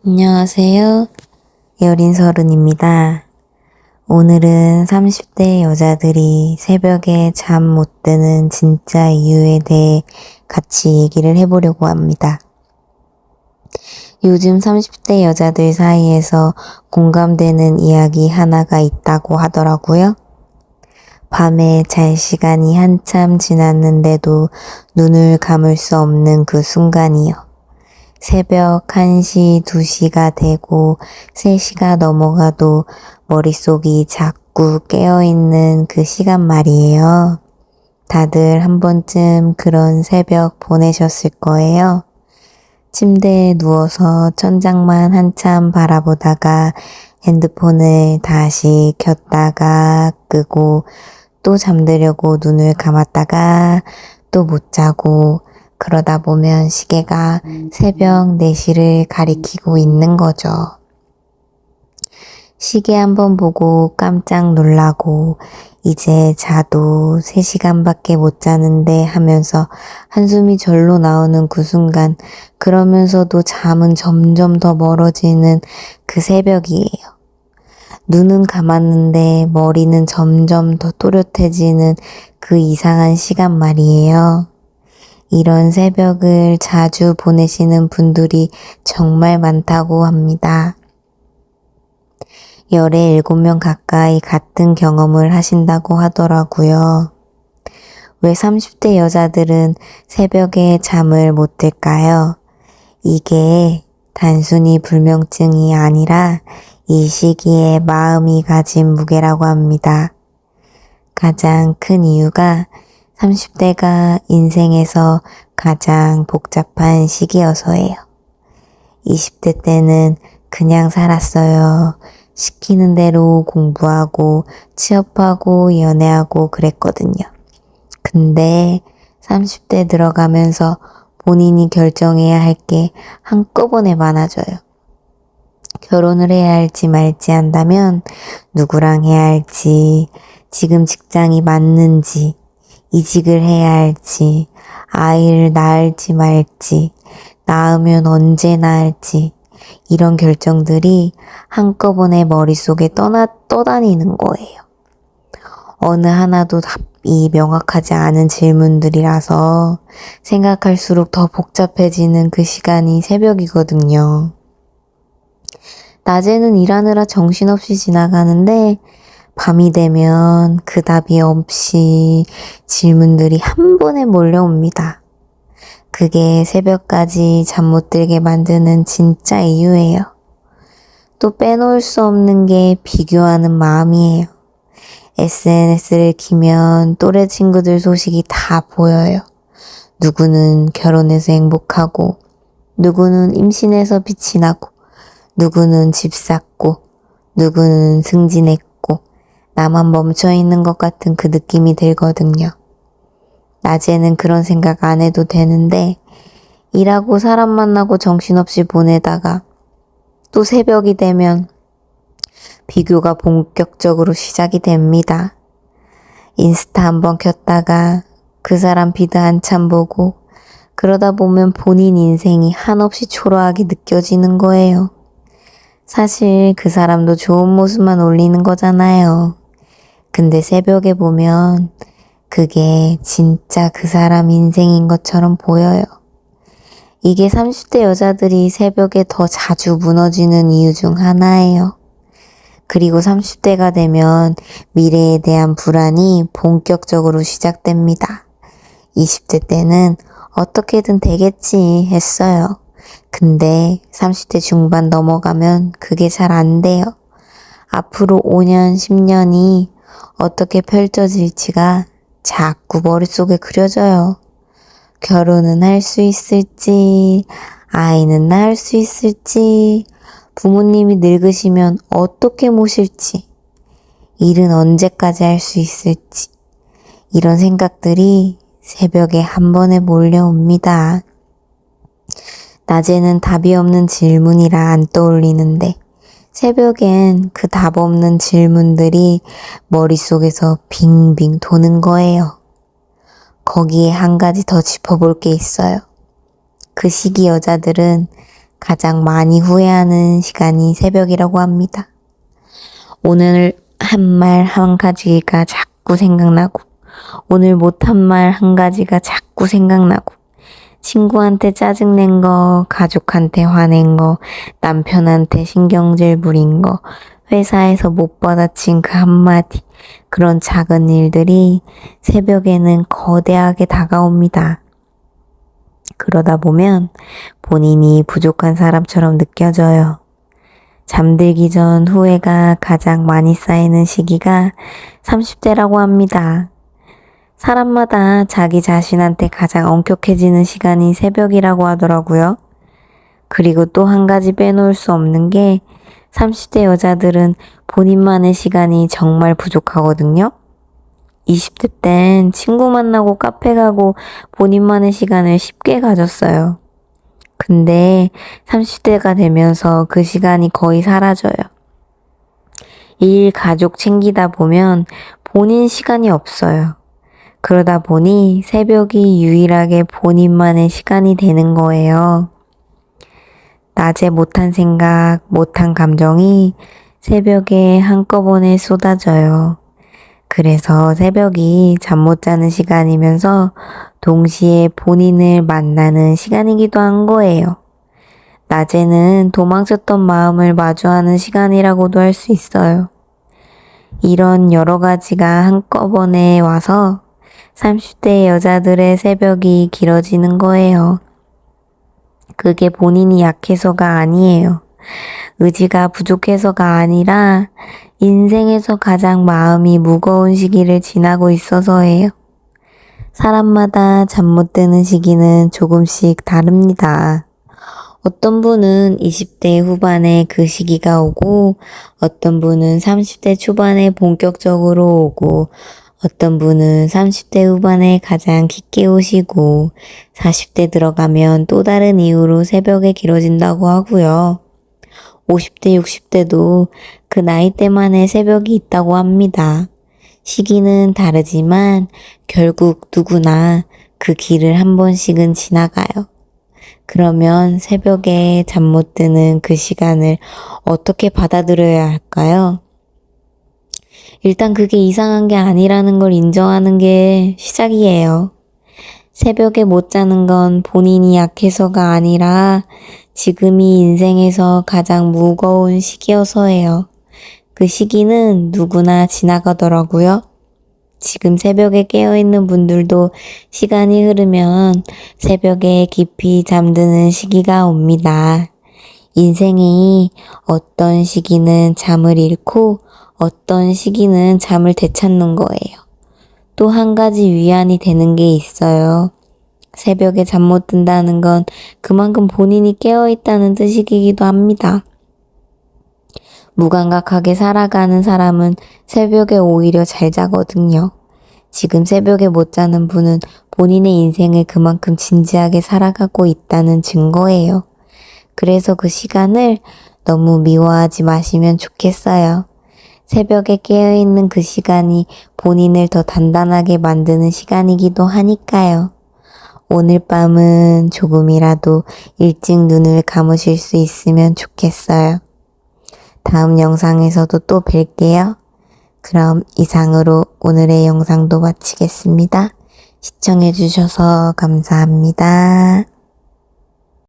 안녕하세요. 여린서른입니다. 오늘은 30대 여자들이 새벽에 잠 못 드는 진짜 이유에 대해 같이 얘기를 해보려고 합니다. 요즘 30대 여자들 사이에서 공감되는 이야기 하나가 있다고 하더라고요. 밤에 잘 시간이 한참 지났는데도 눈을 감을 수 없는 그 순간이요. 새벽 1시, 2시가 되고 3시가 넘어가도 머릿속이 자꾸 깨어있는 그 시간 말이에요. 다들 한 번쯤 그런 새벽 보내셨을 거예요. 침대에 누워서 천장만 한참 바라보다가 핸드폰을 다시 켰다가 끄고 또 잠들려고 눈을 감았다가 또 못 자고 그러다 보면 시계가 새벽 4시를 가리키고 있는 거죠. 시계 한번 보고 깜짝 놀라고 이제 자도 3시간밖에 못 자는데 하면서 한숨이 절로 나오는 그 순간, 그러면서도 잠은 점점 더 멀어지는 그 새벽이에요. 눈은 감았는데 머리는 점점 더 또렷해지는 그 이상한 시간 말이에요. 이런 새벽을 자주 보내시는 분들이 정말 많다고 합니다. 열에 7명 가까이 같은 경험을 하신다고 하더라고요. 왜 30대 여자들은 새벽에 잠을 못 들까요? 이게 단순히 불면증이 아니라 이 시기에 마음이 가진 무게라고 합니다. 가장 큰 이유가 30대가 인생에서 가장 복잡한 시기여서예요. 20대 때는 그냥 살았어요. 시키는 대로 공부하고 취업하고 연애하고 그랬거든요. 근데 30대 들어가면서 본인이 결정해야 할 게 한꺼번에 많아져요. 결혼을 해야 할지 말지 한다면 누구랑 해야 할지, 지금 직장이 맞는지, 이직을 해야 할지, 아이를 낳을지 말지, 낳으면 언제 낳을지, 이런 결정들이 한꺼번에 머릿속에 떠다니는 거예요. 어느 하나도 답이 명확하지 않은 질문들이라서 생각할수록 더 복잡해지는 그 시간이 새벽이거든요. 낮에는 일하느라 정신없이 지나가는데 밤이 되면 그 답이 없이 질문들이 한 번에 몰려옵니다. 그게 새벽까지 잠 못 들게 만드는 진짜 이유예요. 또 빼놓을 수 없는 게 비교하는 마음이에요. SNS를 키면 또래 친구들 소식이 다 보여요. 누구는 결혼해서 행복하고, 누구는 임신해서 빛이 나고, 누구는 집 샀고, 누구는 승진했고, 나만 멈춰있는 것 같은 그 느낌이 들거든요. 낮에는 그런 생각 안 해도 되는데 일하고 사람 만나고 정신없이 보내다가 또 새벽이 되면 비교가 본격적으로 시작이 됩니다. 인스타 한번 켰다가 그 사람 피드 한참 보고 그러다 보면 본인 인생이 한없이 초라하게 느껴지는 거예요. 사실 그 사람도 좋은 모습만 올리는 거잖아요. 근데 새벽에 보면 그게 진짜 그 사람 인생인 것처럼 보여요. 이게 30대 여자들이 새벽에 더 자주 무너지는 이유 중 하나예요. 그리고 30대가 되면 미래에 대한 불안이 본격적으로 시작됩니다. 20대 때는 어떻게든 되겠지 했어요. 근데 30대 중반 넘어가면 그게 잘 안 돼요. 앞으로 5년, 10년이 어떻게 펼쳐질지가 자꾸 머릿속에 그려져요. 결혼은 할 수 있을지, 아이는 낳을 수 있을지, 부모님이 늙으시면 어떻게 모실지, 일은 언제까지 할 수 있을지, 이런 생각들이 새벽에 한 번에 몰려옵니다. 낮에는 답이 없는 질문이라 안 떠올리는데 새벽엔 그 답 없는 질문들이 머릿속에서 빙빙 도는 거예요. 거기에 한 가지 더 짚어볼 게 있어요. 그 시기 여자들은 가장 많이 후회하는 시간이 새벽이라고 합니다. 오늘 한 말 한 가지가 자꾸 생각나고, 오늘 못한 말 한 가지가 자꾸 생각나고, 친구한테 짜증낸 거, 가족한테 화낸 거, 남편한테 신경질 부린 거, 회사에서 못 받아친 그 한마디, 그런 작은 일들이 새벽에는 거대하게 다가옵니다. 그러다 보면 본인이 부족한 사람처럼 느껴져요. 잠들기 전 후회가 가장 많이 쌓이는 시기가 30대라고 합니다. 사람마다 자기 자신한테 가장 엄격해지는 시간이 새벽이라고 하더라고요. 그리고 또 한 가지 빼놓을 수 없는 게 30대 여자들은 본인만의 시간이 정말 부족하거든요. 20대 땐 친구 만나고 카페 가고 본인만의 시간을 쉽게 가졌어요. 근데 30대가 되면서 그 시간이 거의 사라져요. 일, 가족 챙기다 보면 본인 시간이 없어요. 그러다 보니 새벽이 유일하게 본인만의 시간이 되는 거예요. 낮에 못한 생각, 못한 감정이 새벽에 한꺼번에 쏟아져요. 그래서 새벽이 잠 못 자는 시간이면서 동시에 본인을 만나는 시간이기도 한 거예요. 낮에는 도망쳤던 마음을 마주하는 시간이라고도 할 수 있어요. 이런 여러 가지가 한꺼번에 와서 30대 여자들의 새벽이 길어지는 거예요. 그게 본인이 약해서가 아니에요. 의지가 부족해서가 아니라 인생에서 가장 마음이 무거운 시기를 지나고 있어서예요. 사람마다 잠 못 드는 시기는 조금씩 다릅니다. 어떤 분은 20대 후반에 그 시기가 오고, 어떤 분은 30대 초반에 본격적으로 오고, 어떤 분은 30대 후반에 가장 깊게 오시고, 40대 들어가면 또 다른 이유로 새벽에 길어진다고 하고요. 50대, 60대도 그 나이대만의 새벽이 있다고 합니다. 시기는 다르지만 결국 누구나 그 길을 한 번씩은 지나가요. 그러면 새벽에 잠 못 드는 그 시간을 어떻게 받아들여야 할까요? 일단 그게 이상한 게 아니라는 걸 인정하는 게 시작이에요. 새벽에 못 자는 건 본인이 약해서가 아니라 지금이 인생에서 가장 무거운 시기여서예요. 그 시기는 누구나 지나가더라고요. 지금 새벽에 깨어있는 분들도 시간이 흐르면 새벽에 깊이 잠드는 시기가 옵니다. 인생이 어떤 시기는 잠을 잃고 어떤 시기는 잠을 되찾는 거예요. 또 한 가지 위안이 되는 게 있어요. 새벽에 잠 못 든다는 건 그만큼 본인이 깨어있다는 뜻이기도 합니다. 무감각하게 살아가는 사람은 새벽에 오히려 잘 자거든요. 지금 새벽에 못 자는 분은 본인의 인생을 그만큼 진지하게 살아가고 있다는 증거예요. 그래서 그 시간을 너무 미워하지 마시면 좋겠어요. 새벽에 깨어있는 그 시간이 본인을 더 단단하게 만드는 시간이기도 하니까요. 오늘 밤은 조금이라도 일찍 눈을 감으실 수 있으면 좋겠어요. 다음 영상에서도 또 뵐게요. 그럼 이상으로 오늘의 영상도 마치겠습니다. 시청해주셔서 감사합니다.